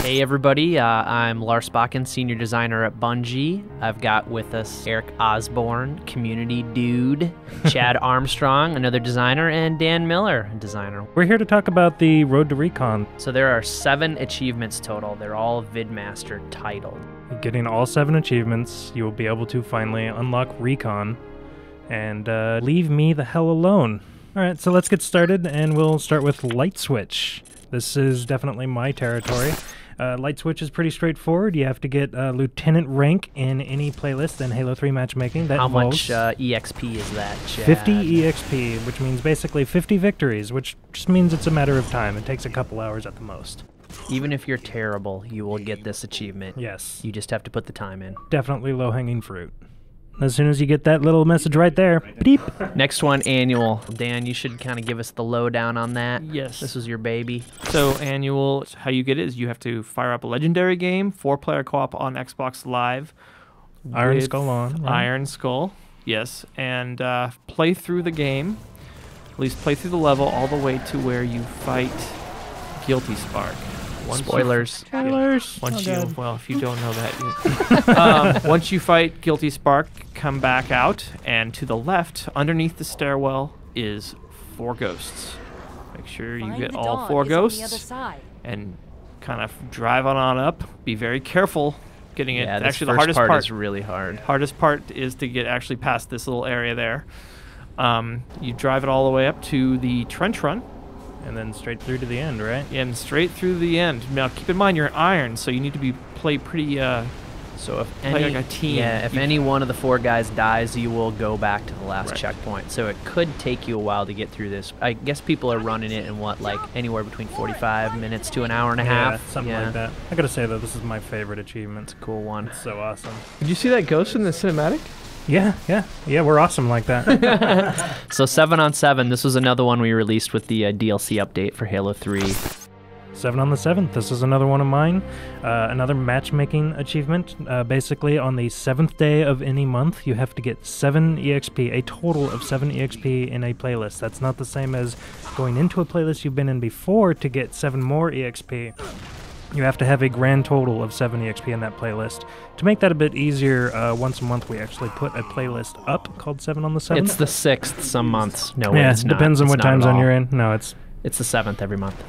Hey everybody, I'm Lars Bakken, Senior Designer at Bungie. I've got with us Eric Osborne, Community Dude, Chad Armstrong, another designer, and Dan Miller, a designer. We're here to talk about the Road to Recon. So there are 7 achievements total. They're all VidMaster titled. Getting all 7 achievements, you will be able to finally unlock Recon and leave me the hell alone. Alright, so let's get started, and we'll start with Light Switch. This is definitely my territory. Light Switch is pretty straightforward. You have to get Lieutenant rank in any playlist in Halo 3 matchmaking. That How much EXP is that, Chad? 50 EXP, which means basically 50 victories, which just means it's a matter of time. It takes a couple hours at the most. Even if you're terrible, you will get this achievement. Yes. You just have to put the time in. Definitely low-hanging fruit. As soon as you get that little message right there, beep. Next one, annual. Dan, you should kind of give us the lowdown on that. Yes. This was your baby. So annual, how you get it is you have to fire up a legendary game, 4-player co-op on Xbox Live. Iron Skull on. Right? Iron Skull, yes. And play through the game, at least play through the level all the way to where you fight Guilty Spark. Spoilers. Spoilers. Well, if you don't know that, once you fight Guilty Spark, come back out, and to the left, underneath the stairwell, is 4 ghosts. Make sure you get all 4 ghosts, and kind of drive on up. Be very careful getting it. Yeah, actually, the hardest part is really hard. Hardest part is to get actually past this little area there. You drive it all the way up to the trench run. And then straight through to the end, right? And straight through the end. Now, keep in mind, you're iron, so you need to play pretty, so if play like a team. Yeah, if any one of the 4 guys dies, you will go back to the last checkpoint. So it could take you a while to get through this. I guess people are running it in what, like anywhere between 45 minutes to an hour and a half? Something like that. I gotta say, though, this is my favorite achievement. It's a cool one. It's so awesome. Did you see that ghost in the cinematic? Yeah, we're awesome like that. So 7 on 7, this was another one we released with the DLC update for Halo 3. 7 on the 7th, this is another one of mine. Another matchmaking achievement. Basically, on the 7th day of any month, you have to get 7 EXP, a total of 7 EXP in a playlist. That's not the same as going into a playlist you've been in before to get 7 more EXP. You have to have a grand total of 7 EXP in that playlist. To make that a bit easier, once a month we actually put a playlist up called 7 on the 7th. It's the 6th some months. No, yeah, it's not. Depends on It's what not time at zone all. you're in. No, it's the 7th every month.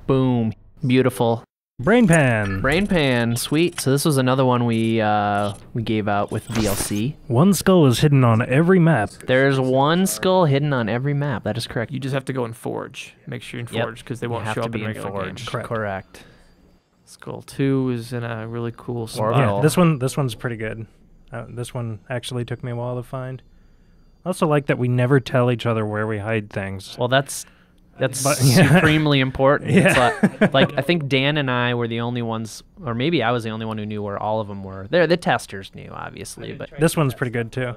Boom. Beautiful. Brain Pan. Brain Pan, sweet. So this was another one we gave out with DLC. 1 skull is hidden on every map. There's 1 skull hidden on every map. That is correct. You just have to go in Forge. Make sure you're in Forge, because they won't show up in regular Forge. game. Correct. Skull 2 is in a really cool spot. Yeah, this one's pretty good. This one actually took me a while to find. I also like that we never tell each other where we hide things. Well, that's supremely important. Yeah. It's like I think Dan and I were the only ones, or maybe I was the only one who knew where all of them were. The testers knew, obviously, but this one's pretty good too.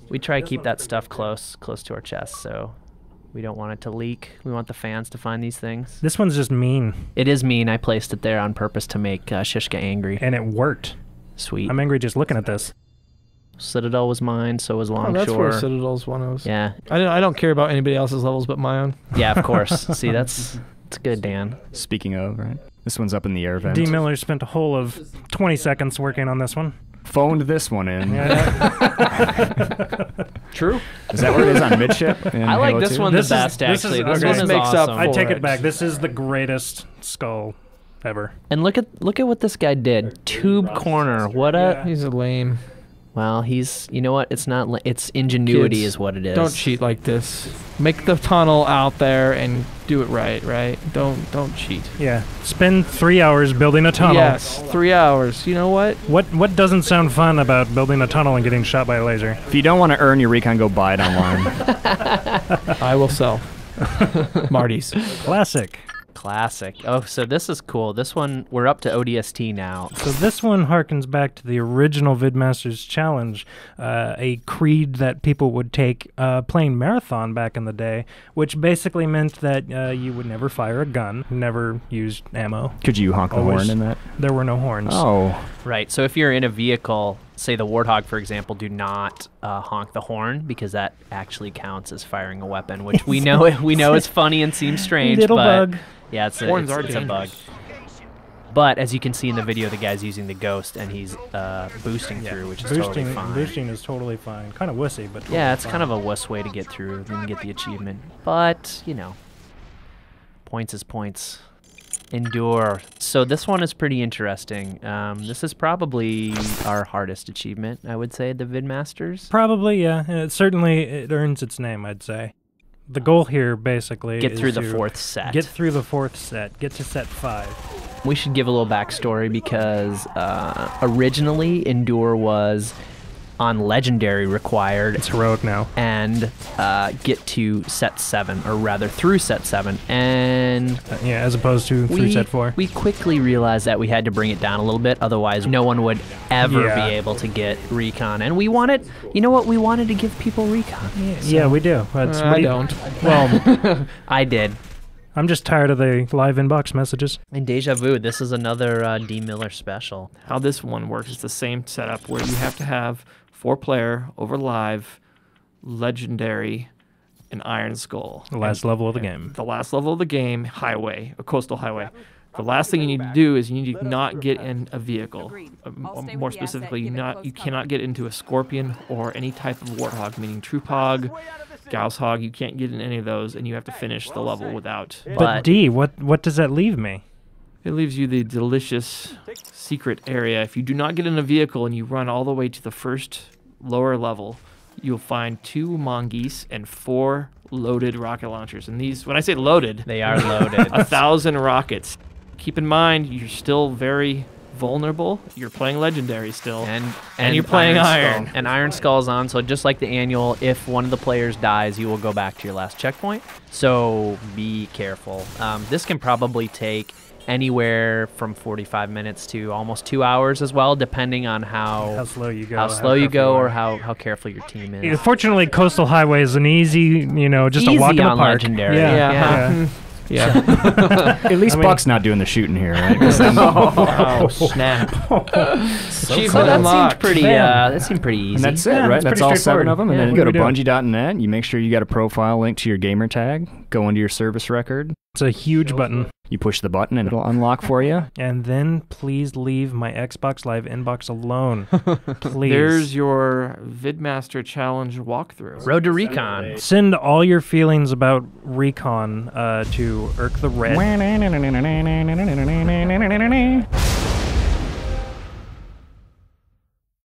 We try to keep that stuff close to our chest, so we don't want it to leak. We want the fans to find these things. This one's just mean. It is mean. I placed it there on purpose to make Shishka angry. And it worked. Sweet. I'm angry just looking at this. Citadel was mine, so was Longshore. Oh, that's where Citadel's one of us. Yeah. I don't care about anybody else's levels but my own. Yeah, of course. See, that's good, Dan. Speaking of, right? This one's up in the air vent. D. Miller spent a whole of 20 seconds working on this one. Phoned this one in. Yeah. True. Is that where it is on midship? I like this one the best, actually. This one is awesome. I take it back. This is the greatest skull ever. And look at what this guy did. Tube corner. What a... He's a lame. Well, he's... You know what? It's not... It's ingenuity Kids, is what it is. Don't cheat like this. Make the tunnel out there and do it right? Don't cheat. Yeah. Spend 3 hours building a tunnel. Yes, 3 hours. You know what? What doesn't sound fun about building a tunnel and getting shot by a laser? If you don't want to earn your Recon, go buy it online. I will sell. Marty's. Classic. Classic. Oh, so this is cool. This one, we're up to ODST now. So this one harkens back to the original VidMasters Challenge, a creed that people would take playing Marathon back in the day, which basically meant that you would never fire a gun, never use ammo. Could you honk the horn in that? There were no horns. Oh. Right. So if you're in a vehicle, say the Warthog, for example, do not honk the horn, because that actually counts as firing a weapon, which we know is funny and seems strange. Little but bug. Yeah, it's a bug. But as you can see in the video, the guy's using the ghost and he's boosting through, which is totally fine. Boosting is totally fine. Kind of wussy, but totally yeah, it's fine. kind of a wuss way to get through and get the achievement. But, you know, points is points. Endure. So this one is pretty interesting. This is probably our hardest achievement, I would say, the Vidmasters. Probably, yeah. It earns its name, I'd say. The goal here, basically, Get is through the to 4th set. Get through the 4th set. Get to set 5. We should give a little backstory because originally Endure was on Legendary required. It's heroic now. And get to set 7, or rather through set 7. And yeah, as opposed to through set 4. We quickly realized that we had to bring it down a little bit, otherwise no one would ever be able to get Recon. And we wanted, you know what, we wanted to give people Recon. Yeah, we do. I don't. Well, I did. I'm just tired of the live inbox messages. And Deja Vu, this is another D. Miller special. How this one works is the same setup where you have to have 4-player over live, legendary, and Iron Skull. The last level of the game. The last level of the game, highway, a coastal highway. The last thing you need to do is you need to not get in a vehicle. More specifically, you cannot get into a Scorpion or any type of Warthog, meaning Troop Hog, Gauss Hog. You can't get in any of those, and you have to finish the level without. But D, what does that leave me? It leaves you the delicious secret area. If you do not get in a vehicle and you run all the way to the first lower level, you'll find 2 mongoose and 4 loaded rocket launchers. And these, when I say loaded, they are loaded. 1,000 rockets. Keep in mind, you're still very vulnerable. You're playing Legendary still. And you're playing Iron. And Iron Skull's on, so just like the annual, if one of the players dies, you will go back to your last checkpoint. So be careful. This can probably take anywhere from 45 minutes to almost 2 hours as well, depending on how slow you go, or how careful your team is. Fortunately, Coastal Highway is an easy, just easy a walk in the on park. Legendary. Yeah. At least Buck's not doing the shooting here, right? Oh, snap. So that seemed pretty easy. And that's it, right? That's all 7 of them. And then you go to Bungie.net. You make sure you got a profile link to your gamer tag. Go into your service record. It's a huge button. You push the button and it'll unlock for you. And then please leave my Xbox Live inbox alone. Please. There's your Vidmaster Challenge walkthrough. Road to Recon. Send all your feelings about Recon to Irk the Red.